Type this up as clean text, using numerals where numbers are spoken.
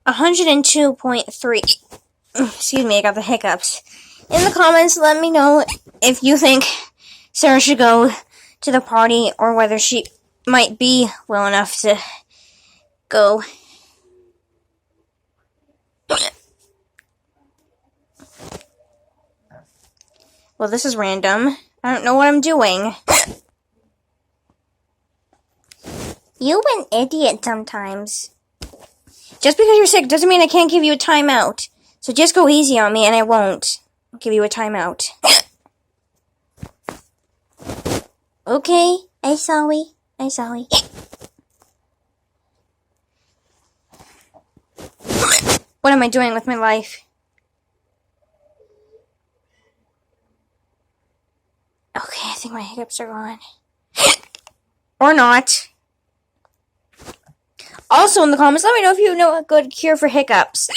102.3. Excuse me, I got the hiccups. In the comments, let me know if you think Sarah should go to the party or whether she might be well enough to go. Well, this is random. I don't know what I'm doing. You're an idiot sometimes. Just because you're sick doesn't mean I can't give you a timeout. So just go easy on me and I won't give you a timeout. Okay, I'm sorry. I'm sorry. What am I doing with my life? Okay, I think my hiccups are gone. Or not. Also in the comments, let me know if you know a good cure for hiccups.